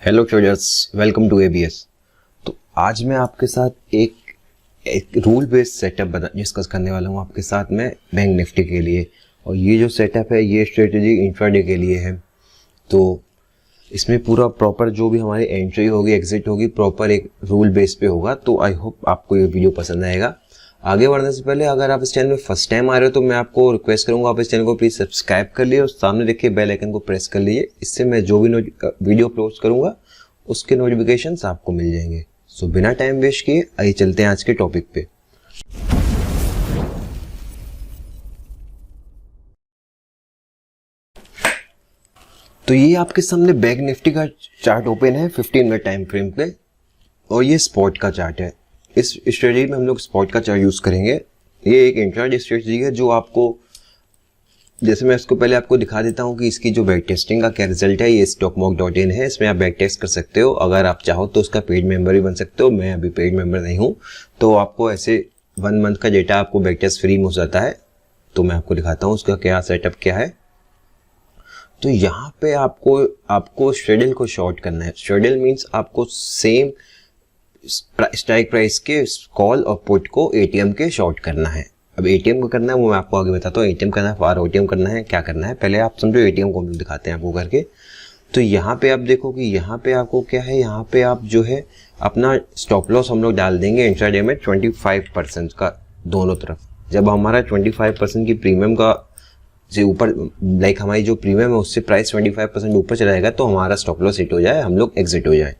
Hello traders, welcome to ABS. तो आज मैं आपके साथ एक रूल बेस्ड सेटअप डिस्कस करने वाला हूँ आपके साथ में बैंक निफ्टी के लिए। और ये जो सेटअप है ये स्ट्रेटेजी इंट्राडे के लिए है। तो इसमें पूरा प्रॉपर जो भी हमारी एंट्री होगी एग्जिट होगी प्रॉपर एक रूल बेस पे होगा। तो आई होप आपको ये वीडियो पसंद आएगा। आगे बढ़ने से पहले अगर आप इस चैनल में फर्स्ट टाइम आ रहे हो तो मैं आपको रिक्वेस्ट करूंगा आप इस चैनल को प्लीज सब्सक्राइब कर लिए और सामने देखिए बेल आइकन को प्रेस कर लीजिए। इससे मैं जो भी वीडियो अपलोड करूंगा उसके नोटिफिकेशंस आपको मिल जाएंगे। सो बिना टाइम वेस्ट किए आइए चलते हैं आज के टॉपिक पे। तो ये आपके सामने बैंक निफ्टी का चार्ट ओपन है 15 मिनट टाइम फ्रेम पे और ये स्पॉट का चार्ट है। इस स्ट्रेटजी में हम लोग स्पॉट का चार्ट यूज करेंगे। ये एक इंट्राडे स्ट्रेटजी है जो आपको, जैसे मैं इसको पहले आपको दिखा देता हूं कि इसकी जो बैक टेस्टिंग का क्या रिजल्ट है। ये stockmark.in है, इसमें आप बैक टेस्ट कर सकते हो। अगर आप चाहो तो उसका पेड मेंबर भी बन सकते हो। मैं अभी पेड मेंबर नहीं हूं तो आपको ऐसे 1 मंथ का डेटा आपको बैक टेस्ट फ्री में हो जाता है। तो मैं आपको दिखाता हूँ उसका क्या सेटअप क्या है। तो यहाँ पे आपको स्ट्रेडल को शॉर्ट करना है। स्ट्रेडल मीन्स आपको सेम स्ट्राइक प्राइस के कॉल और पुट को एटीएम के शॉर्ट करना है। अब एटीएम को करना है वो मैं आपको आगे बताता हूँ। एटीएम करना है, फार ओटीएम करना है, क्या करना है पहले आप समझो। एटीएम को हम दिखाते हैं आपको करके। तो यहाँ पे आप देखो कि यहाँ पे आपको क्या है, यहाँ पे आप जो है अपना स्टॉप लॉस हम लोग डाल देंगे इंट्राडे में 25% का दोनों तरफ। जब हमारा 25% की प्रीमियम का से ऊपर लाइक हमारी जो प्रीमियम है उससे प्राइस 25% ऊपर चला जाएगा तो हमारा स्टॉप लॉस हिट हो जाए, हम लोग एग्जिट हो जाए।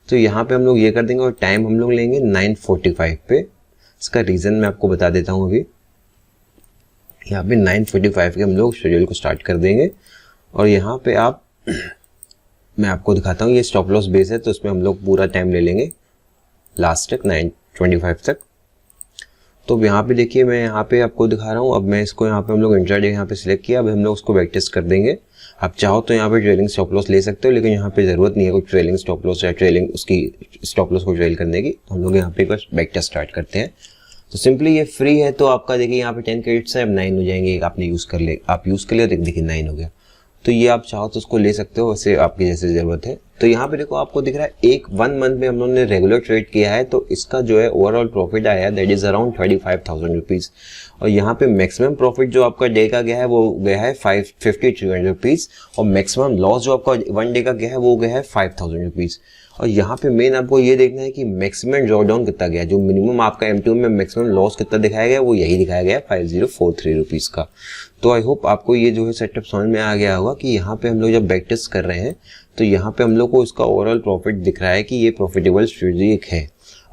तो यहाँ पे हम लोग ये कर देंगे और टाइम हम लोग लेंगे 9:45 पे। इसका रीजन मैं आपको बता देता हूँ। अभी यहाँ पे 9:45 के हम लोग शेड्यूल को स्टार्ट कर देंगे और यहाँ पे आप मैं आपको दिखाता हूँ। ये स्टॉप लॉस बेस है तो उसमें हम लोग पूरा टाइम ले लेंगे लास्ट तक 9:25 तक। तो यहाँ पे देखिए मैं यहाँ पे आपको दिखा रहा हूँ। अब मैं इसको यहाँ पे हम लोग इंट्राडे यहाँ पे सिलेक्ट किया। अब हम लोग उसको बैक टेस्ट कर देंगे। आप चाहो तो यहाँ पे ट्रेलिंग स्टॉप लॉस ले सकते हो लेकिन यहाँ पे जरूरत नहीं है कोई ट्रेलिंग स्टॉप लॉस या ट्रेलिंग उसकी स्टॉप लॉस को ट्रेल करने की। तो हम लोग यहाँ पे बस बैक टेस्ट स्टार्ट करते हैं। तो सिंपली ये फ्री है तो आपका देखिए यहाँ पे 10 क्रेडिट्स है, अब 9 हो जाएंगे। आपने यूज कर ले, आप यूज कर लिया तो देखिए 9 हो गया। तो ये आप चाहो तो उसको ले सकते हो, वैसे आपकी जैसे जरूरत है। तो यहाँ पे देखो आपको दिख रहा है 1 मंथ में हम लोगों ने रेगुलर ट्रेड किया है तो इसका जो है ओवरऑल प्रॉफिट आया है दैट इज अराउंड 35,000 रुपीज। और यहाँ पे मैक्सिमम प्रॉफिट जो आपका डे का गया है वो गया है 553 रुपीज और मैक्सिमम लॉस जो आपका 1 डे का गया है वो गया है 5,000 रुपीज। और यहाँ पे मेन आपको ये देखना है कि मैक्सिमम ड्रॉडाउन कितना गया, जो मिनिमम आपका M2 में मैक्सिमम लॉस कितना दिखाया गया वो यही दिखाया गया 5043 रुपीज का। तो आई होप आपको ये जो है सेटअप समझ में आ गया होगा कि यहाँ पे हम लोग जब बैक टेस्ट कर रहे हैं तो यहाँ पे हम लोग को इसका ओवरऑल प्रॉफिट दिख रहा है कि ये प्रॉफिटेबल स्ट्रेटजी एक है।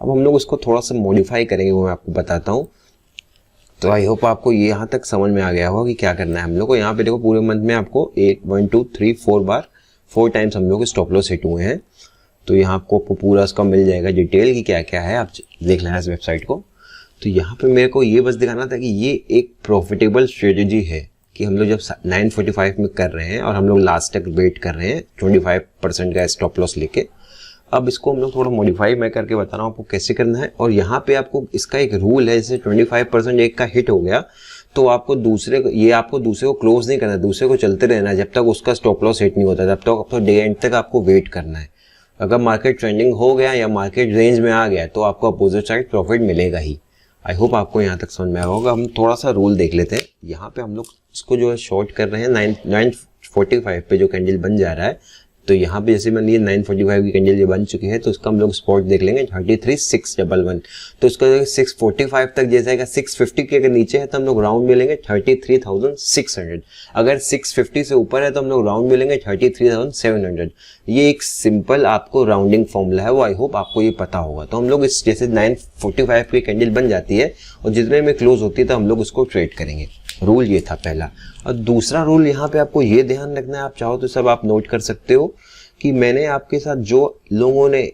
अब हम लोग इसको थोड़ा सा मॉडिफाई करेंगे वो मैं आपको बताता हूँ। तो आई होप आपको ये यहाँ तक समझ में आ गया होगा कि क्या करना है हम लोग को। यहाँ पे देखो पूरे मंथ में आपको 1 2 3 4 बार 4 टाइम्स हम लोग स्टॉप लॉस हिट हुए हैं। तो यहाँ आपको पूरा उसका मिल जाएगा डिटेल कि क्या क्या है, आप देख लेना इस वेबसाइट को। तो यहाँ पे मेरे को ये बस दिखाना था कि ये एक प्रॉफिटेबल स्ट्रेटजी है कि हम लोग जब 9:45 में कर रहे हैं और हम लोग लास्ट तक वेट कर रहे हैं 25% का स्टॉप लॉस लेके। अब इसको हम लोग थोड़ा मॉडिफाई मैं करके बता रहा हूँ आपको कैसे करना है। और यहाँ पे आपको इसका एक रूल है, जैसे 25% एक का हिट हो गया तो आपको दूसरे को क्लोज नहीं करना है, दूसरे को चलते रहना है जब तक उसका स्टॉप लॉस हिट नहीं होता, तब तक डे एंड तक आपको वेट करना है। अगर मार्केट ट्रेंडिंग हो गया या मार्केट रेंज में आ गया तो आपको अपोजिट साइड प्रॉफिट मिलेगा ही। आई होप आपको यहाँ तक समझ में आया होगा। हम थोड़ा सा रूल देख लेते हैं। यहाँ पे हम लोग इसको जो है शॉर्ट कर रहे हैं 9:45 पे जो कैंडल बन जा रहा है। तो यहाँ पे जैसे मान लीजिए 9:45 की कैंडल जो बन चुकी है तो इसका हम लोग स्पॉट देख लेंगे 33,611। तो इसका 645 तक जैसा है 650 के अगर नीचे है तो हम लोग राउंड में लेंगे 33,600। अगर 650 से ऊपर है तो हम लोग राउंड में लेंगे 33,700। ये एक सिंपल आपको राउंडिंग फॉर्मूला है, वो आई होप आपको ये पता होगा। तो हम लोग इस जैसे 9:45 की कैंडल बन जाती है और जितने में क्लोज होती है तो हम लोग उसको ट्रेड करेंगे। रूल ये था पहला। और दूसरा रूल यहाँ पे आपको ये ध्यान रखना है, आप चाहो तो सब आप नोट कर सकते हो कि मैंने आपके साथ जो लोगों ने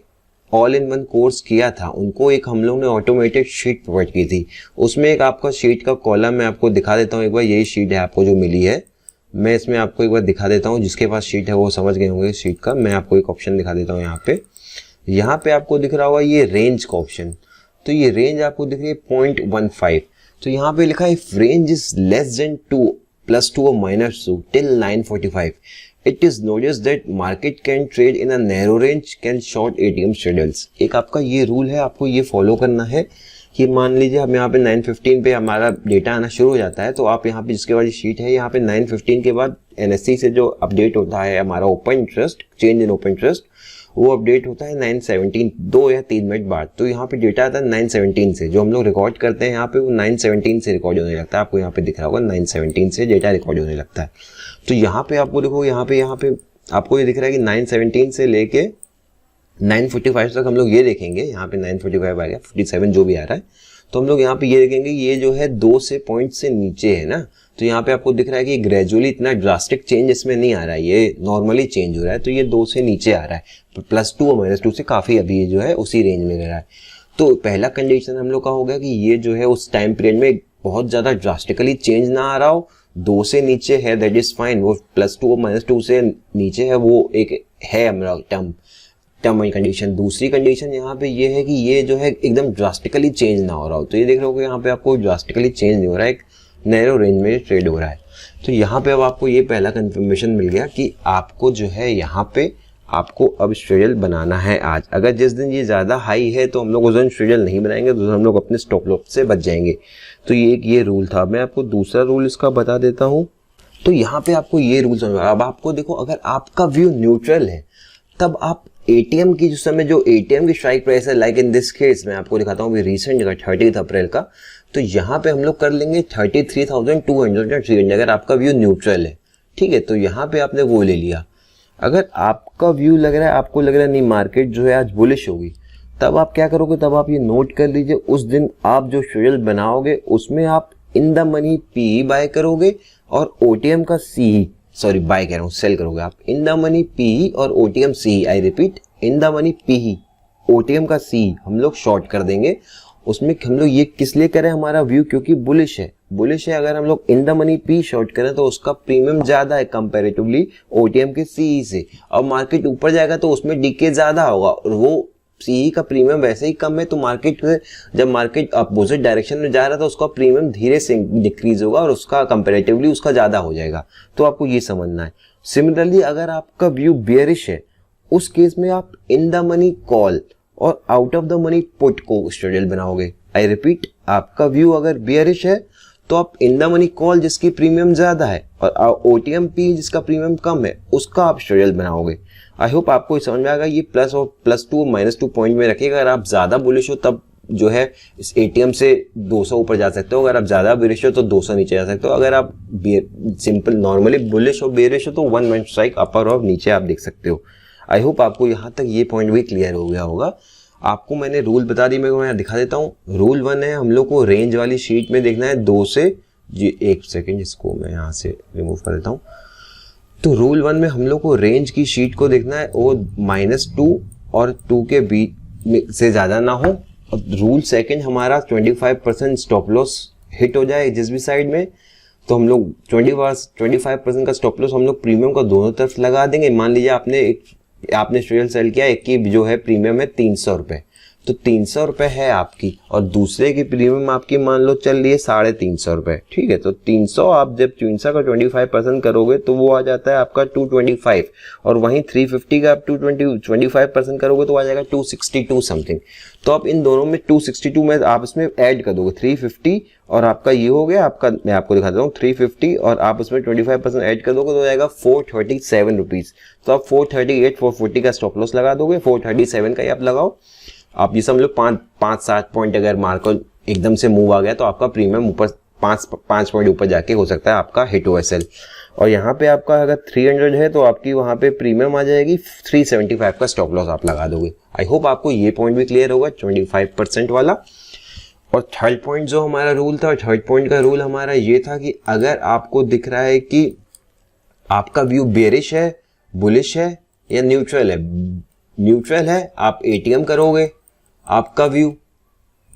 ऑल इन वन कोर्स किया था उनको एक हम लोग ने ऑटोमेटेड शीट प्रोवाइड की थी। उसमें एक आपका शीट का कॉलम मैं आपको दिखा देता हूँ एक बार। यही शीट है आपको जो मिली है, मैं इसमें आपको एक बार दिखा देता हूँ। जिसके पास शीट है वो समझ गए होंगे शीट का। मैं आपको एक ऑप्शन दिखा देता हूँ यहाँ पे आपको दिख रहा होगा ये रेंज का ऑप्शन। तो ये रेंज आपको दिख रही है 0.15। तो यहाँ पे लिखा है if range is less than 2 +2 और -2 till 9:45 it is notice that market can trade in a narrow range can short ATM schedules. एक आपका ये रूल है, आपको ये फॉलो करना है कि मान लीजिए हम यहाँ पे 9:15 पे हमारा डेटा आना शुरू हो जाता है, तो आप यहाँ पे जिसके वाली शीट है यहाँ पे 9:15 के बाद एनएससी से जो अपडेट होता है हमारा open interest, change in open interest, वो अपडेट होता है 9:17, 2 या 3 मिनट बाद। तो यहाँ पे डेटा आता है 9:17 से, जो हम लोग रिकॉर्ड करते हैं यहाँ पे वो 9:17 से रिकॉर्ड होने लगता है। आपको यहाँ पे दिख रहा होगा 9:17 से डेटा रिकॉर्ड होने लगता है। तो यहाँ पे आपको देखो यहाँ पे आपको ये दिख रहा है कि 9:17 से लेके 9:45 तक हम लोग ये देखेंगे। यहाँ पे 9:45 आ गया, 57 जो भी आ रहा है, तो हम लोग यहाँ पे ये देखेंगे ये जो है 2 से पॉइंट से नीचे है ना। तो यहाँ पे आपको दिख रहा है कि ग्रेजुअली इतना ड्रास्टिक चेंज इसमें नहीं आ रहा है, ये नॉर्मली चेंज हो रहा है। तो ये 2 से नीचे आ रहा है, +2 और -2 से काफी अभी ये जो है उसी रेंज में रह रहा है। तो पहला कंडीशन हम लोग का हो गया कि ये जो है उस टाइम पीरियड में बहुत ज्यादा ड्रास्टिकली चेंज ना आ रहा हो, 2 से नीचे है, दैट इज फाइन। वो +2 और -2 से नीचे है, वो एक है हमारा टर्म एंड कंडीशन। दूसरी कंडीशन यहाँ पे ये है कि ये जो है एकदम ड्रास्टिकली चेंज ना हो रहा हो। तो ये देख रहे हो कि यहाँ पे आपको ड्रास्टिकली चेंज नहीं हो रहा है, एक नैरो रेंज में ट्रेड हो रहा है। तो यहाँ पे अब आपको ये पहला कंफर्मेशन मिल गया कि आपको जो है यहाँ पे आपको अब शेड्यूल बनाना है आज। अगर जिस दिन ये ज्यादा हाई है तो हम लोग उस दिन शेड्यूल नहीं बनाएंगे, तो हम लोग अपने स्टॉप लॉस से बच जाएंगे। तो ये रूल था। मैं आपको दूसरा रूल इसका बता देता हूँ। तो यहाँ पे आपको ये रूल समझ। अब आपको देखो, अगर आपका व्यू न्यूट्रल है तब आप एटीएम की जिस समय जो एटीएम की स्ट्राइक प्राइस है, लाइक इन दिस केस मैं आपको दिखाता हूँ रिसेंट का 30 अप्रैल का, तो यहाँ पे हम लोग कर लेंगे 33,200 या 300 अगर आपका व्यू न्यूट्रल है। ठीक है, तो यहाँ पे आपने वो ले लिया। अगर आपका व्यू लग रहा है, आपको लग रहा है नहीं मार्केट जो है आज बुलिश होगी, तब आप क्या करोगे, तब आप ये नोट कर लीजिए उस दिन आप जो शेड्यूल बनाओगे उसमें आप in the money P buy करोगे और ओटीएम का सी, सॉरी बाय कह रहा हूँ, सेल करोगे आप। इन द मनी पी और OTM C, I repeat, in the money P OTM का सी हम लोग शॉर्ट कर देंगे। उसमें हम लोग ये किस लिए करें, हमारा व्यू क्योंकि बुलिश है। अगर हम लोग इन द मनी पी शॉर्ट करें तो उसका प्रीमियम ज्यादा है कंपैरेटिवली ओटीएम के सी से। अब मार्केट ऊपर जाएगा तो उसमें डीके ज्यादा होगा और वो सी का प्रीमियम वैसे ही कम है। तो जब मार्केट अपोजिट डायरेक्शन में जा रहा था उसका प्रीमियम धीरे से डिक्रीज होगा और उसका कंपैरेटिवली उसका ज्यादा हो जाएगा। तो आपको ये समझना है। सिमिलरली अगर आपका व्यू बेयरिश है, उस केस में आप इन द मनी कॉल और out of the money put को शेड्यूल बनाओगे। आई रिपीट, आपका व्यू अगर बेयरिश है तो आप इन द मनी कॉल जिसकी प्रीमियम ज्यादा है और ओटीएम पी जिसका प्रीमियम कम है उसका आप शेड्यूल बनाओगे। आई होप आपको समझ में आएगा। ये प्लस और +2 -2 पॉइंट में रखिएगा। अगर आप ज्यादा बुलिश हो तब जो है इस एटीएम से 200 ऊपर जा सकते हो, अगर आप ज्यादा बेरिश हो तो 200 नीचे जा सकते हो। अगर आप सिंपल नॉर्मली बुलिश हो बेरिश हो तो 1 मंथ स्ट्राइक अपर और नीचे आप देख सकते हो। आई होप आपको यहाँ तक ये पॉइंट भी क्लियर हो गया होगा। आपको मैंने रूल बता दी, मैं यहाँ दिखा देता हूँ। रूल 1 है, हम लोग को रेंज वाली शीट में देखना है 2 से जी 1 सेकेंड, इसको मैं यहाँ से रिमूव कर देता हूँ। तो रूल 1 में हम लोग को रेंज की शीट को देखना है वो -2 और 2 के बीच से ज्यादा ना हो। और रूल 2 हमारा 25% स्टॉप लॉस हिट हो जाए जिस भी साइड में, तो हम लोग 25% का स्टॉप लॉस हम लोग प्रीमियम का दोनों तरफ लगा देंगे। मान लीजिए आपने शेयर सेल किया, एक की जो है प्रीमियम है 300 रुपए, तो 300 रुपए है आपकी और दूसरे की प्रीमियम आपकी मान लो चल रही है 350 रुपए। ठीक है, तो 300 आप जब 300 का 25% करोगे तो वो आ जाता है आपका 225 और वहीं 350 का आप 25% करोगे तो आ जाएगा 262 समथिंग। तो आप इन दोनों में 262 में आप इसमें ऐड कर दोगे 350 और आपका ये हो गया आपका, मैं आपको दिखा देता हूँ 350 और आप उसमें 25% ऐड कर दोगे तो हो जाएगा 437 रुपीज। तो आप 438 440 का स्टॉप लॉस लगा दोगे, 437 का ही आप लगाओ। आप ये समझ लो 5-7 पॉइंट अगर मार्केट एकदम से मूव आ गया तो आपका प्रीमियम ऊपर 5 पॉइंट ऊपर जाके हो सकता है आपका हिट हो सेल। और यहाँ पे आपका अगर 300 है तो आपकी वहां पे प्रीमियम आ जाएगी 375 का स्टॉप लॉस आप लगा दोगे। आई होप आपको ये पॉइंट भी क्लियर होगा 25% वाला। और थर्ड पॉइंट जो हमारा रूल था, थर्ड पॉइंट का रूल हमारा ये था कि अगर आपको दिख रहा है कि आपका व्यू बेरिश है, बुलिश है या न्यूट्रल है, आप एटीएम करोगे। आपका व्यू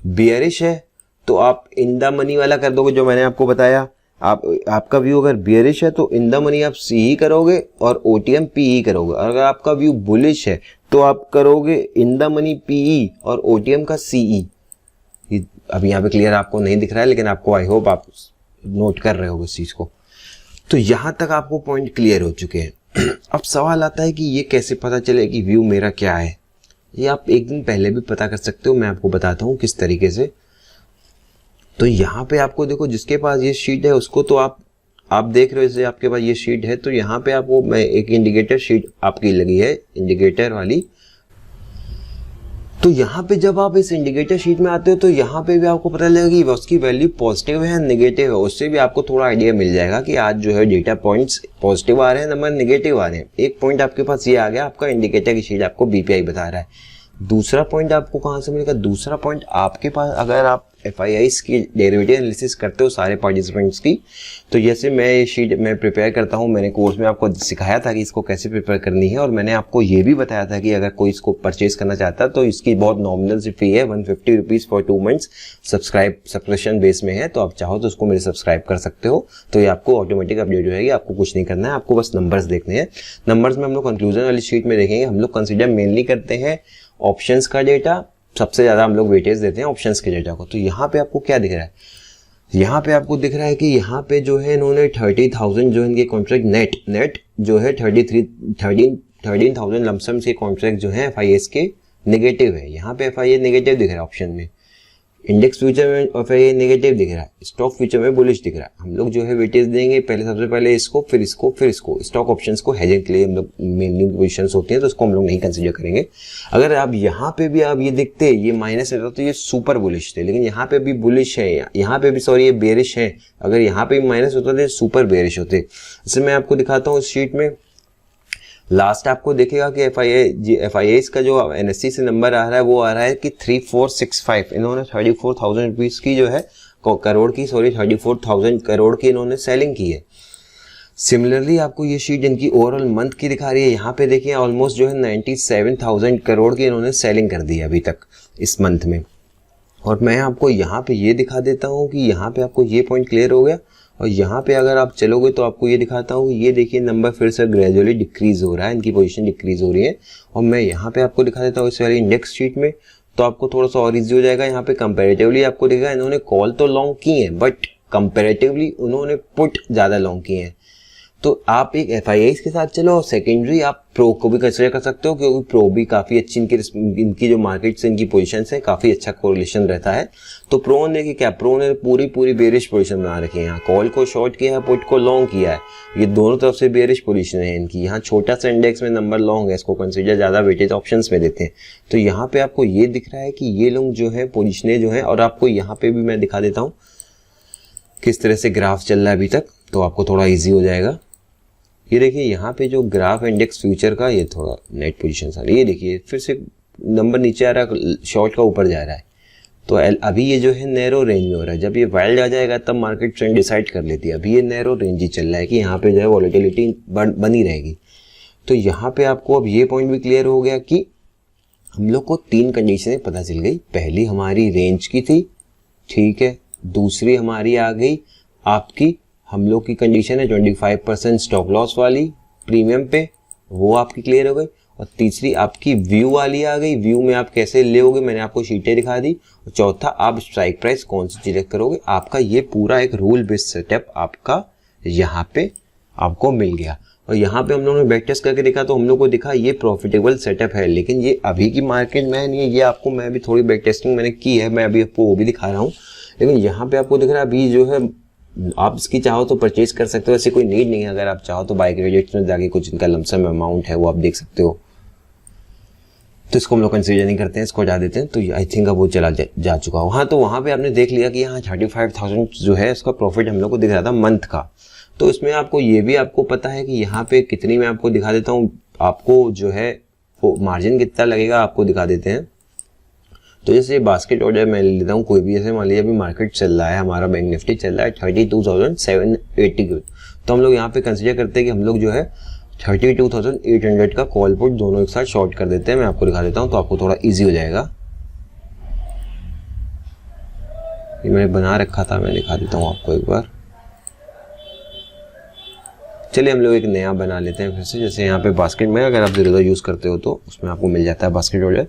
बेयरिश है तो आप इन द मनी वाला कर दोगे जो मैंने आपको बताया। आपका व्यू अगर बेयरिश है तो इन द मनी आप सी ही करोगे और ओटीएम पी ही करोगे। और अगर आपका व्यू बुलिश है तो आप करोगे इन द मनी पीई और ओटीएम का सीई। अभी यहाँ पे क्लियर आपको नहीं दिख रहा है लेकिन आपको आई होप आप नोट कर रहे हो इस चीज को। तो यहां तक आपको पॉइंट क्लियर हो चुके हैं। अब सवाल आता है कि ये कैसे पता चले कि व्यू मेरा क्या है। ये आप एक दिन पहले भी पता कर सकते हो, मैं आपको बताता हूँ किस तरीके से। तो यहाँ पे आपको देखो, जिसके पास ये शीट है उसको तो आप देख रहे हो, जैसे आपके पास ये शीट है तो यहाँ पे आपको मैं एक इंडिकेटर शीट आपकी लगी है, इंडिकेटर वाली। तो यहाँ पे जब आप इस इंडिकेटर शीट में आते हो तो यहाँ पे भी आपको पता लगेगा कि उसकी वैल्यू पॉजिटिव है नेगेटिव है। उससे भी आपको थोड़ा आइडिया मिल जाएगा कि आज जो है डेटा पॉइंट्स पॉजिटिव आ रहे हैं, नंबर नेगेटिव आ रहे हैं। एक पॉइंट आपके पास ये आ गया, आपका इंडिकेटर की शीट आपको बीपीआई बता रहा है। दूसरा पॉइंट आपको कहाँ से मिलेगा? दूसरा पॉइंट आपके पास, अगर आप FIIs की डेरिवेटिव एनालिसिस करते हो सारे पार्टिसिपेंट्स की, तो जैसे मैं ये शीट मैं प्रिपेयर करता हूँ, मैंने कोर्स में आपको सिखाया था कि इसको कैसे प्रिपेयर करनी है, और मैंने आपको ये भी बताया था कि अगर कोई इसको परचेज करना चाहता है तो इसकी बहुत नॉमिनल सी फी है, 150 rupees for 2 months subscription base में है। तो आप चाहो तो उसको मेरे सब्सक्राइब कर सकते हो, तो ये आपको ऑटोमेटिक अपडेट हो जाएगी। आपको कुछ नहीं करना है, आपको बस नंबर्स देखने हैं। नंबर्स में हम लोग कंक्लूजन वाली शीट में देखेंगे। हम लोग कंसिडर मेनली करते हैं ऑप्शंस का डेटा, सबसे ज़्यादा हम लोग वेटेज देते हैं ऑप्शंस के डेटा को। तो यहाँ पे आपको क्या दिख रहा है? यहाँ पे आपको दिख रहा है कि यहाँ पे जो है इन्होंने 30,000 जो इनके कॉन्ट्रैक्ट नेट जो है 13,000 लमसम से कॉन्ट्रैक्ट जो है FIIs के नेगेटिव है। यहाँ पे FII नेगेटिव दिख रहा है ऑप्शन में, इंडेक्स फ्यूचर में FII नेगेटिव दिख रहा है, स्टॉक फ्यूचर में बुलिश दिख रहा है। हम लोग जो है वेटेज देंगे पहले, सबसे पहले इसको, फिर इसको, फिर इसको। स्टॉक ऑप्शंस को हेजिंग के लिए हम लोग मेनली पोजिशंस होती हैं तो उसको हम लोग नहीं कंसीडर करेंगे। अगर आप यहाँ पे भी आप ये देखते ये माइनस रहता तो ये सुपर बुलिश थे, लेकिन यहाँ पे भी बुलिश है, यहाँ पे भी सॉरी ये बेरिश है। अगर यहाँ पे भी माइनस होता तो सुपर बेरिश होते। जैसे मैं आपको दिखाता हूँ इस शीट में, लास्ट आपको देखेगा कि FIIs का जो NSE से नंबर आ रहा है वो आ रहा है कि 3465। इन्होंने 34,000 रुपीज़ की जो है करोड़ की 34,000 करोड़ की इन्होंने सेलिंग की है। सिमिलरली आपको ये शीट इनकी ओवरऑल मंथ की दिखा रही है। यहाँ पे देखिए ऑलमोस्ट जो है 97,000 करोड़ की इन्होंने सेलिंग कर दी है अभी तक इस मंथ में। और मैं आपको यहाँ पे ये दिखा देता हूँ कि यहाँ पे आपको ये पॉइंट क्लियर हो गया। और यहाँ पे अगर आप चलोगे तो आपको ये दिखाता हूँ, ये देखिए नंबर फिर से ग्रेजुअली डिक्रीज हो रहा है, इनकी पोजीशन डिक्रीज हो रही है। और मैं यहाँ पे आपको दिखा देता हूँ इस वाली इंडेक्स शीट में, तो आपको थोड़ा सा और इजी हो जाएगा। यहाँ पे कंपेरेटिवली आपको दिखेगा इन्होंने कॉल तो लॉन्ग की है, बट कंपेरेटिवली उन्होंने पुट ज़्यादा लॉन्ग किए हैं। तो आप एक FIIs के साथ चलो, और सेकेंडरी आप प्रो को भी कंसिडर कर सकते हो, क्योंकि प्रो भी काफ़ी अच्छी इनकी जो मार्केट से इनकी पोजीशन है काफ़ी अच्छा कोरिलेशन रहता है। तो प्रो ने क्या, प्रो ने पूरी बेरिश पोजीशन बना रखी है। यहाँ कॉल को शॉर्ट किया है, पुट को लॉन्ग किया है, ये दोनों तरफ से बेरिश पोजीशन है इनकी। यहाँ छोटा सा इंडेक्स में नंबर लॉन्ग है, इसको कंसिडर ज़्यादा वेटेज ऑप्शंस में देते हैं। तो यहाँ पे आपको ये दिख रहा है कि ये लोग जो है पोजिशनें जो है, और आपको यहाँ पे भी मैं दिखा देता हूँ किस तरह से ग्राफ चल रहा है अभी तक, तो आपको थोड़ा ईजी हो जाएगा। ये देखिए यहाँ पे जो ग्राफ इंडेक्स फ्यूचर का, ये थोड़ा नेट पोजीशन आ रही है, ये देखिए फिर से नंबर नीचे आ रहा है, शॉर्ट का ऊपर जा रहा है। तो अभी ये जो है नैरो रेंज में हो रहा है। जब ये वाइल्ड आ जाएगा तब मार्केट ट्रेंड डिसाइड कर लेती है। अभी ये नैरो रेंज ही चल रहा है कि यहाँ पे जो है वॉलेटिलिटी बनी रहेगी। तो यहाँ पे आपको अब ये पॉइंट भी क्लियर हो गया कि हम लोग को 3 कंडीशनें पता चल गई। पहली हमारी रेंज की थी, ठीक है। दूसरी हमारी आ गई आपकी, हम लोग की कंडीशन है 25% स्टॉप लॉस वाली प्रीमियम पे, वो आपकी क्लियर हो गई। और तीसरी आपकी व्यू वाली आ गई, व्यू में आप कैसे लेओगे मैंने आपको शीटें दिखा दी। और चौथा आप स्ट्राइक प्राइस कौन सी सिलेक्ट करोगे। आपका ये पूरा एक रूल बेस्ड सेटअप आपका यहाँ पे आपको मिल गया। और यहाँ पे हम लोगों ने बैक टेस्ट करके देखा तो हम लोग को दिखा ये प्रॉफिटेबल सेटअप है, लेकिन ये अभी की मार्केट में नहीं है। ये आपको मैं भी थोड़ी बैक टेस्टिंग मैंने की है, मैं अभी आपको वो भी दिखा रहा हूँ। लेकिन यहाँ पे आपको दिख रहा है अभी जो है आप इसकी चाहो तो परचेज कर सकते हो, ऐसी कोई नीड नहीं है। अगर आप चाहो तो बाय क्रेडिट्स में जाके कुछ इनका लमसम अमाउंट है वो आप देख सकते हो। तो इसको हम लोग कंसीडर नहीं करते हैं, इसको हटा देते हैं। तो आई थिंक अब वो चला जा चुका हो। हाँ, तो वहाँ पे आपने देख लिया कि यहाँ 35,000 जो है इसका प्रॉफिट हम लोग को दिख रहा था मंथ का। तो इसमें आपको ये भी आपको पता है कि यहाँ पे कितनी मैं आपको दिखा देता हूँ, आपको जो है वो मार्जिन कितना लगेगा आपको दिखा देते हैं। तो जैसे बास्केट ऑर्डर मैं ले लेता हूँ कोई भी, जैसे मान लीजिए अभी मार्केट चल रहा है, हमारा बैंक निफ्टी चल रहा है 32,780 तो हम लोग यहाँ पे कंसीडर करते हैं कि हम लोग जो है 32,800 का कॉल पुट दोनों एक साथ शॉर्ट कर देते हैं। मैं आपको दिखा देता हूँ तो आपको थोड़ा इजी हो जाएगा। ये मैंने बना रखा था, मैं दिखा देता हूँ आपको एक बार। चलिए हम लोग एक नया बना लेते हैं फिर से। जैसे यहाँ पे बास्केट में अगर आप ज़रूर यूज़ करते हो तो उसमें आपको मिल जाता है बास्केट ऑर्डर।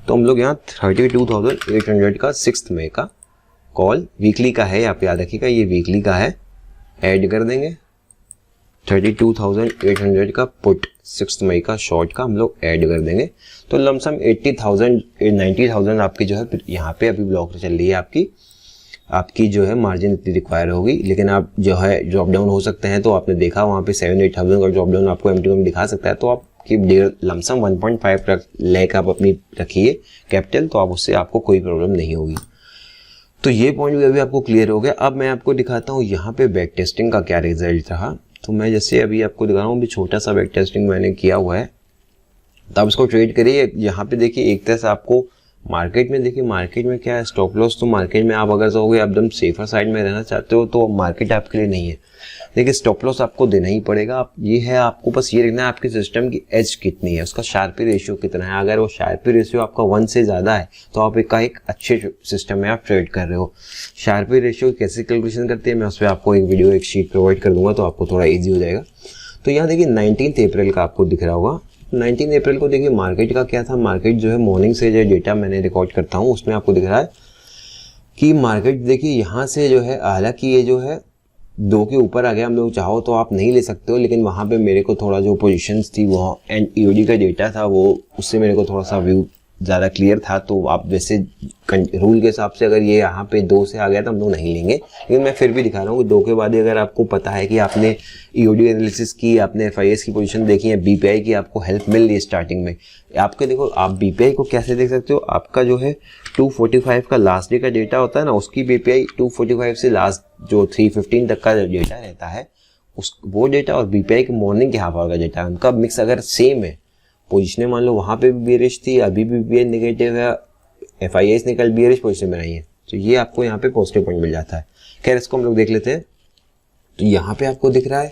तो हम लोग यहाँ 32,800 का 6 मई का कॉल वीकली का है, आप याद रखिएगा ये वीकली का है, ऐड कर देंगे। 32,800 का पुट 6 मई का शॉर्ट का हम लोग ऐड कर देंगे। तो लमसम 80,000 90,000 आपकी जो है यहाँ पे अभी ब्लॉक चल रही है, आपकी जो है मार्जिन इतनी रिक्वायर होगी। लेकिन आप जो है ड्रॉप डाउन हो सकते हैं, तो आपने देखा वहाँ पे 7-8,000 का ड्रॉप डाउन आपको एमटी में दिखा सकता है। तो आपकी लमसम 1.5 लाख आप अपनी रखिए कैपिटल, तो आप उससे आपको कोई प्रॉब्लम नहीं होगी। तो ये पॉइंट भी अभी आपको क्लियर हो गया। अब मैं आपको दिखाता हूँ यहाँ पे बैक टेस्टिंग का क्या रिजल्ट रहा। तो मैं जैसे अभी आपको दिखा रहा हूँ, छोटा सा बैक टेस्टिंग मैंने किया हुआ है, तो आप इसको ट्रेड करिए। यहाँ पे देखिए एक तरह से आपको मार्केट में देखिए, मार्केट में क्या है स्टॉप लॉस, तो मार्केट में आप अगर चाहोगे एकदम सेफर साइड में रहना चाहते हो तो मार्केट आपके लिए नहीं है। देखिए स्टॉप लॉस आपको देना ही पड़ेगा। आप ये है, आपको बस ये देखना है आपके सिस्टम की एज कितनी है, उसका शार्पी रेशियो कितना है। अगर वो शार्पी रेशियो आपका 1 से ज़्यादा है तो आप एक अच्छे सिस्टम में आप ट्रेड कर रहे हो। शार्पी रेशियो कैसे कैलकुलेशन करते हैं, मैं उस पर आपको एक वीडियो एक शीट प्रोवाइड कर दूंगा, तो आपको थोड़ा ईजी हो जाएगा। तो यहाँ देखिए 19 अप्रैल का आपको दिख रहा होगा। 19 अप्रैल को देखिए मार्केट का क्या था, मार्केट जो है मॉर्निंग से जो डेटा मैंने रिकॉर्ड करता हूँ उसमें आपको दिख रहा है कि मार्केट देखिए यहाँ से जो है, हालांकि ये जो है 2 के ऊपर आ गया, हम लोग चाहो तो आप नहीं ले सकते हो, लेकिन वहाँ पे मेरे को थोड़ा जो पोजीशंस थी वो एंड ईओडी का डेटा था वो, उससे मेरे को थोड़ा सा व्यू ज़्यादा क्लियर था। तो आप वैसे रूल के हिसाब से अगर ये यहाँ पे 2 से आ गया तो हम लोग नहीं लेंगे, लेकिन मैं फिर भी दिखा रहा हूँ कि 2 के बाद ही अगर आपको पता है कि आपने ईओडी एनालिसिस की, आपने एफआईएस की पोजीशन देखी है, बीपीआई की आपको हेल्प मिल रही है स्टार्टिंग में आपके, देखो आप बीपीआई को कैसे देख सकते हो, आपका जो है 245 का लास्ट डे का डेटा होता है ना, उसकी बीपीआई 245 से लास्ट जो 315 तक का डेटा रहता है उस वो डेटा, और बीपीआई के मॉर्निंग के हाफ आवर का डेटा, उनका मिक्स अगर सेम है, पोजीशनें मान लो वहाँ पे भी बेरिश थी, अभी भी बीपीआई नेगेटिव है, एफआईएस ने कल बेरिश पोजीशन बनाई है, तो ये आपको यहाँ पे पॉजिटिव पॉइंट मिल जाता है। खैर इसको हम लोग देख लेते हैं। तो यहाँ पे आपको दिख रहा है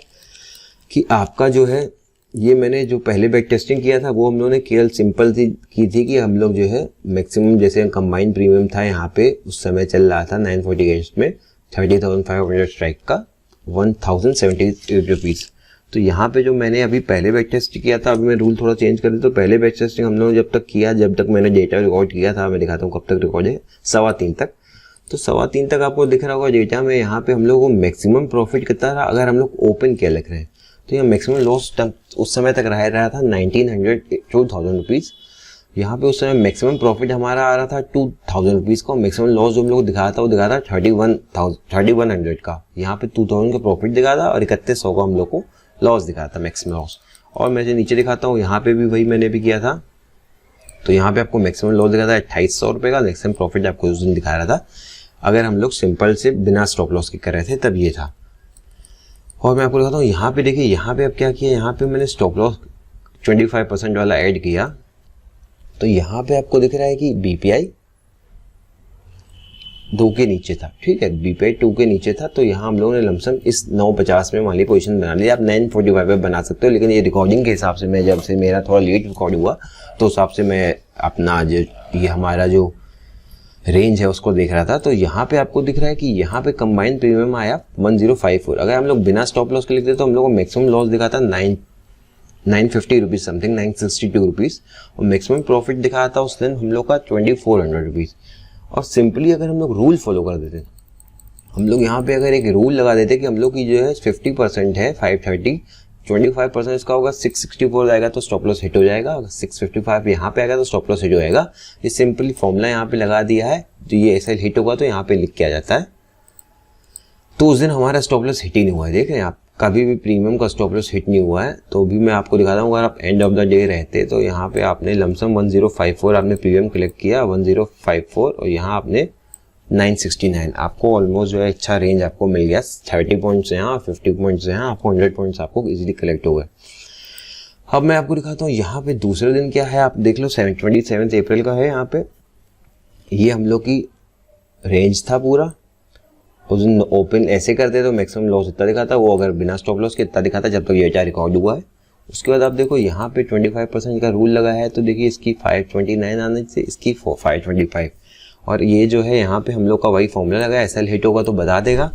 कि आपका जो है, ये मैंने जो पहले बैक टेस्टिंग किया था वो हम लोगों ने केवल सिंपल की थी कि हम लोग जो है मैक्सिमम जैसे कंबाइंड प्रीमियम था यहाँ पे उस समय चल रहा था 940 गेट्स में 30,500 स्ट्राइक का 1,078 रुपीज़। तो यहाँ पे जो मैंने अभी पहले बैक टेस्ट किया था, अभी मैं रूल थोड़ा चेंज कर दिया। तो पहले बैक टेस्टिंग हम लोगों ने जब तक किया, जब तक मैंने डेटा रिकॉर्ड किया था, मैं दिखाता हूँ कब तक रिकॉर्ड है, 3:15 तक। तो 3:15 तक आपको दिख रहा होगा डेटा में, यहाँ पे हम लोग को मैक्सिमम प्रॉफिट कितना रहा अगर हम लोग ओपन किया लिख रहे हैं, तो यहाँ मैक्सिमम लॉस उस समय तक रहा था 1,902,000 रुपीज़। यहाँ पे उस समय मैक्सिमम प्रॉफिट हमारा आ रहा था 2,000 रुपीज़ का, मैक्सिमम लॉस जो हम लोग दिखाया था वो दिखा था 3,100 का। यहाँ पे 2,000 का प्रॉफिट दिखा था और 3,100 का हम लोग को लॉस दिखा था मैक्सिमम लॉस। और मैं जो नीचे दिखाता हूँ यहाँ पे भी वही मैंने भी किया था। तो यहाँ पे आपको मैक्सिमम लॉस दिखा था 2,800 रुपये का, मैक्सिमम प्रॉफिट आपको उस दिन दिखा रहा था अगर हम लोग सिंपल से बिना स्टॉप लॉस के कर रहे थे तब ये था। और मैं आपको दिखाता हूँ यहाँ पे देखिए, यहाँ पे अब क्या किया, यहाँ पे मैंने स्टॉप लॉस 25% वाला ऐड किया। तो यहाँ पे आपको दिख रहा है कि बीपीआई 2 के नीचे था, ठीक है, बीपीआई 2 के नीचे था। तो यहाँ हम लोगों ने लमसम इस 950 में वाली पोजीशन बना ली। आप 945 पे बना सकते हो, लेकिन ये रिकॉर्डिंग के हिसाब से मैं जब से मेरा थोड़ा लेट रिकॉर्ड हुआ तो उस हिसाब से मैं अपना जो ये हमारा जो रेंज है उसको देख रहा था। तो यहाँ पे आपको दिख रहा है कि यहाँ पे कंबाइंड प्रीमियम आया 1054। अगर हम लोग बिना स्टॉप लॉस के लिखते तो हम लोग को मैक्सिमम लॉस दिखाता 950 रुपीज़ समथिंग, 962 रुपीज़, और मैक्सिमम प्रॉफिट दिखाया था उस दिन हम लोग का 2,400 रुपीज़। और सिंपली अगर हम लोग रूल फॉलो कर देते, हम लोग यहाँ पे अगर एक रूल लगा देते कि हम लोग की जो है 50% है 530, 25% इसका होगा 664 आएगा तो स्टॉप लॉस हिट हो जाएगा, 655 यहाँ पे आएगा तो स्टॉप लॉस हिट हो जाएगा। ये सिंपली फॉर्मूला यहाँ पे लगा दिया है, तो ये ऐसा हिट होगा तो यहाँ पे लिख के आ जाता है। तो उस दिन हमारा स्टॉप लॉस हिट ही नहीं हुआ है, देख रहे हैं आप, कभी भी प्रीमियम का स्टॉप लॉस हिट नहीं हुआ है। तो भी मैं आपको दिखाता हूँ, अगर आप एंड ऑफ द डे रहते तो यहाँ पे आपने लमसम 1054 आपने प्रीमियम कलेक्ट किया, 1054, और यहाँ आपने 969, आपको ऑलमोस्ट जो है अच्छा रेंज आपको मिल गया। 30 पॉइंट्स यहाँ, 50 पॉइंट्स यहाँ, आपको 100 पॉइंट्स आपको इजीली कलेक्ट हो गए। अब मैं आपको दिखाता हूँ यहाँ पे दूसरे दिन क्या है, आप देख लो 27 अप्रैल का है। यहाँ पे ये हम लोग की रेंज था पूरा, उस दिन ओपन ऐसे करते तो मैक्सिमम लॉस इतना दिखाता, वो अगर बिना स्टॉप लॉस के इतना दिखाता जब तक ये डेटा रिकॉर्ड हुआ है। उसके बाद आप देखो यहाँ पे 25% का रूल लगा है, तो देखिए इसकी 529 आने से इसकी 525, और ये जो है यहाँ पे हम लोग का वही फॉर्मूला लगा है, एसएल हिट होगा तो बता देगा।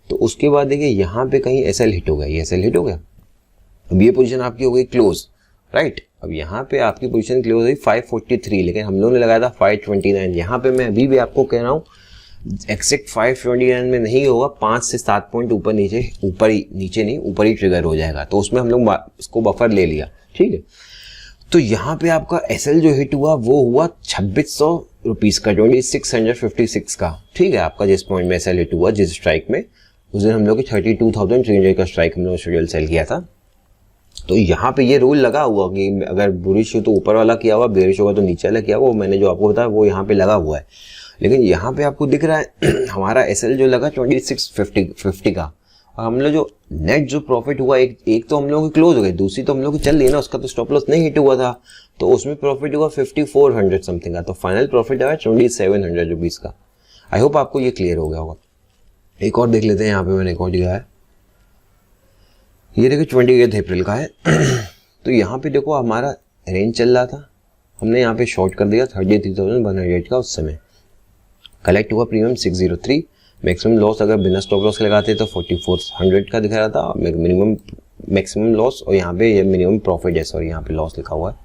तो उसके बाद देखिए यहाँ पे कहीं एसएल हिट हो गया, ये एसएल हिट हो गया, अब ये पोजीशन आपकी हो गई क्लोज, राइट। अब यहाँ पे आपकी पोजीशन क्लोज हुई 543, लेकिन हम लोगों ने लगाया था 529। यहाँ पे मैं अभी भी आपको कह रहा हूँ एक्सेक्ट 529 में नहीं होगा, 5 से 7 पॉइंट ऊपर नीचे नहीं, ऊपर ही ट्रिगर हो जाएगा। तो उसमें हम लोग इसको बफर ले लिया, ठीक है। तो यहाँ पे आपका एसएल जो हिट हुआ वो हुआ 2600 रुपीज़ का, 2656 का, ठीक है। आपका जिस पॉइंट में एसएल हिट हुआ, जिस स्ट्राइक में, उस दिन हम लोग 32,300 का स्ट्राइक हम लोग शेड्यूल सेल किया था। तो यहाँ पे ये रूल लगा हुआ कि अगर बुलिश हो तो ऊपर वाला किया हुआ, बेरिश होगा तो नीचे वाला किया हुआ, मैंने जो आपको बताया वो यहाँ पे लगा हुआ है। लेकिन यहाँ पे आपको दिख रहा है हमारा एसएल जो लगा 2650 का, और हम लोग जो नेट जो प्रॉफिट हुआ, एक तो हम लोग की क्लोज हो गई, दूसरी तो हम लोग की चल रही है ना, उसका तो स्टॉप लॉस नहीं हिट हुआ था, तो उसमें प्रॉफिट हुआ 5400 समथिंग का। तो फाइनल प्रॉफिट आया 2700 रुपीज़ का। आई होप आपको ये क्लियर हो गया होगा। एक और देख लेते हैं, यहाँ पे मैंने एक और दिया है, ये देखो 28 अप्रैल का है। तो यहाँ पे देखो हमारा रेंज चल रहा था, हमने यहाँ पे शॉर्ट कर दिया 33,108 का, उस समय कलेक्ट हुआ प्रीमियम 603, मैक्सिमम लॉस अगर बिना स्टॉप लॉस के लगाते तो 4400 का दिखा रहा था मिनिमम मैक्सिमम लॉस, और यहाँ पे ये मिनिमम प्रॉफिट है, सॉरी यहाँ पे लॉस लिखा हुआ है,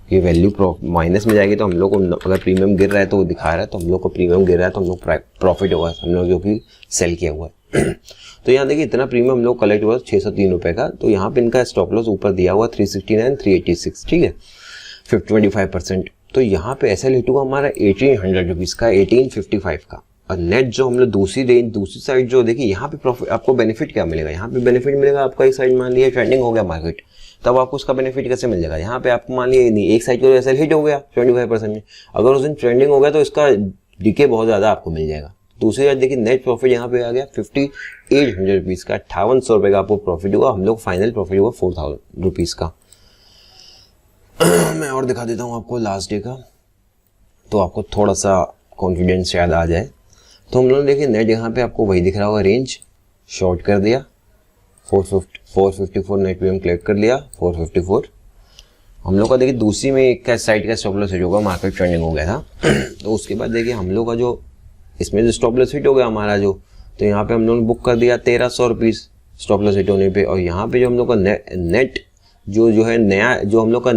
ये वैल्यू माइनस में जाएगी तो हम लोग को अगर प्रीमियम गिर रहा है तो वो दिखा रहा है, तो हम लोग को प्रीमियम गिर रहा है तो हम लोग प्रॉफिट होगा, हम लोग जो कि सेल किया हुआ है। तो यहाँ देखिए इतना प्रीमियम हम लोग कलेक्ट हुआ 603 रुपये का। तो यहाँ पे इनका स्टॉप लॉस ऊपर दिया हुआ 369 386, ठीक है, 25%। तो यहाँ पे एसएल हिट हुआ हमारा 1800 रुपीज़ का, 1855 का। और नेट जो हम लोग दूसरी साइड जो देखिए यहाँ पे प्रॉफिट आपको बेनिफिट क्या मिलेगा, यहाँ पे बेनिफिट मिलेगा आपका, एक साइड मान लिया ट्रेंडिंग हो गया मार्केट, तब आपको उसका बेनिफिट कैसे मिल जाएगा। यहाँ पे आपको मान लिया नहीं, एक साइड को एसएल हिट हो गया 25% में, अगर उस दिन ट्रेंडिंग हो गया तो इसका डीके बहुत ज़्यादा आपको मिल जाएगा। दूसरी साइड देखिए नेट प्रॉफिट यहाँ पे आ गया 5800 रुपीज़ का, 5800 रुपये का आपको प्रॉफिट हुआ, हम लोग फाइनल प्रॉफिट हुआ 4000 रुपीज़ का। मैं और दिखा देता हूँ आपको लास्ट डे का, तो आपको थोड़ा सा कॉन्फिडेंस शायद आ जाए। तो हम लोगों ने देखिए नेट यहाँ पे आपको वही दिख रहा होगा, रेंज शॉर्ट कर दिया 454 नेट प्रीमियम कलेक्ट कर लिया 454। हम लोग का देखिए दूसरी में एक का साइड का स्टॉप लॉस हिट होगा, मार्केट ट्रेंडिंग हो गया था। तो उसके बाद देखिए हम लोग का जो इसमें जो स्टॉप लॉस हिट हो गया हमारा जो, तो यहाँ पे हम लोगों ने बुक कर दिया 1300 रुपीज़ स्टॉप लॉस हिट होने पे। और यहाँ पे जो हम लोग का नेट जो है नया जो हम लोग का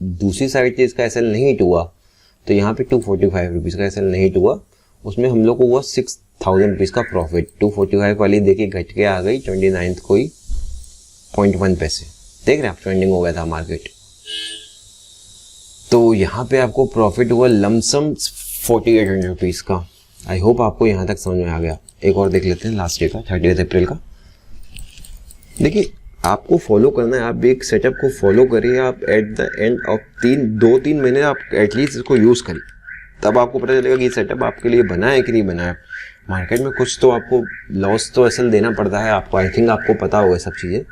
दूसरी साइड से इसका एसएल नहीं हिट हुआ, तो यहाँ पे 245 रुपीज़ का एसएल नहीं हिट हुआ, उसमें हम लोग को हुआ 6000 रुपीज़ का प्रॉफिट। 245 वाली देखिए घट के आ गई 29 को ही 0.1 पैसे, देख रहे हैं आप, ट्रेंडिंग हो गया था मार्केट। तो यहाँ पे आपको प्रॉफिट हुआ लमसम 4800 रुपीज़ का। आई होप आपको यहाँ तक समझ में आ गया। एक और देख लेते हैं लास्ट डे का 30 अप्रैल का। देखिए आपको फॉलो करना है, आप एक सेटअप को फॉलो करिए, आप एट द एंड ऑफ 2-3 महीने आप एटलीस्ट इसको यूज़ करिए, तब आपको पता चलेगा कि ये सेटअप आपके लिए बना है कि नहीं बना है। मार्केट में कुछ तो आपको लॉस तो एसएल देना पड़ता है आपको, आई थिंक आपको पता होगा सब चीज़ें।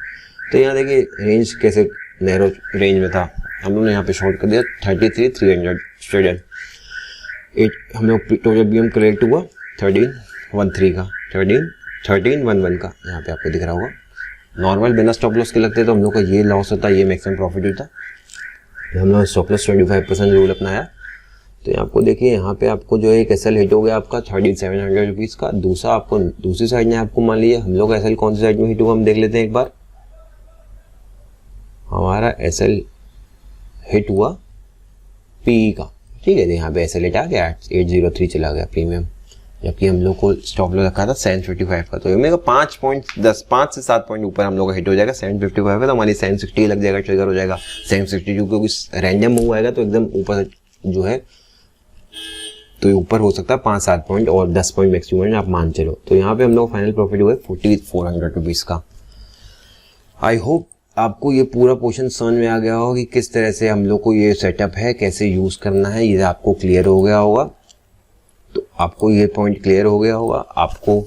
तो यहाँ देखिए रेंज कैसे नैरो रेंज में था, हम लोगों ने यहाँ पे शॉर्ट कर दिया 33,300 स्ट्रेट। हम लोग टोटल बीएम कलेक्ट हुआ 1313 का, 1311 का, यहाँ पे आपको दिख रहा होगा। नॉर्मल बिना स्टॉप लॉस के लगते तो हम लोग का ये लॉस होता, ये मैक्सिमम प्रॉफिट होता। हम लोग स्टॉप लॉस 25% रूल अपनाया। तो आपको देखिए यहाँ पे आपको जो है एक एसएल हिट हो गया आपका 3700 रुपीज़ का। दूसरा आपको दूसरी साइड ने आपको मान लिया, हम लोग एसएल कौन सी साइड में हिट हुआ हम देख लेते हैं एक बार। हमारा एसएल हिट हुआ पीई का, ठीक है, यहाँ पे एसएल हिट आ गया 803 चला गया प्रीमियम, जबकि हम लोग को स्टॉप लॉस रखा था 755 का। तो मेरे को 5 से 7 पॉइंट ऊपर हम लोग का हिट हो जाएगा 755 का, तो हमारी 760 लग जाएगा, ट्रिगर हो जाएगा 762, क्योंकि रैंडम मूव आएगा तो एकदम ऊपर जो है तो ऊपर हो सकता है 5-7 पॉइंट और 10 पॉइंट मैक्सिमम आप मान चलो। तो यहाँ पे हम लोग फाइनल प्रॉफिट हुआ 4400 रुपीज़ का। आई होप आपको ये पूरा पोर्शन समझ में आ गया होगा कि किस तरह से हम लोग को ये सेटअप है, कैसे यूज़ करना है, ये आपको क्लियर हो गया होगा। तो आपको ये पॉइंट क्लियर हो गया होगा। आपको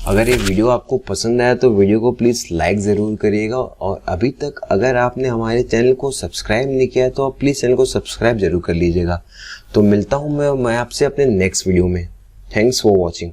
अगर ये वीडियो आपको पसंद आया तो वीडियो को प्लीज़ लाइक ज़रूर करिएगा, और अभी तक अगर आपने हमारे चैनल को सब्सक्राइब नहीं किया है तो आप प्लीज़ चैनल को सब्सक्राइब ज़रूर कर लीजिएगा। तो मिलता हूँ मैं आपसे अपने नेक्स्ट वीडियो में। Thanks for watching.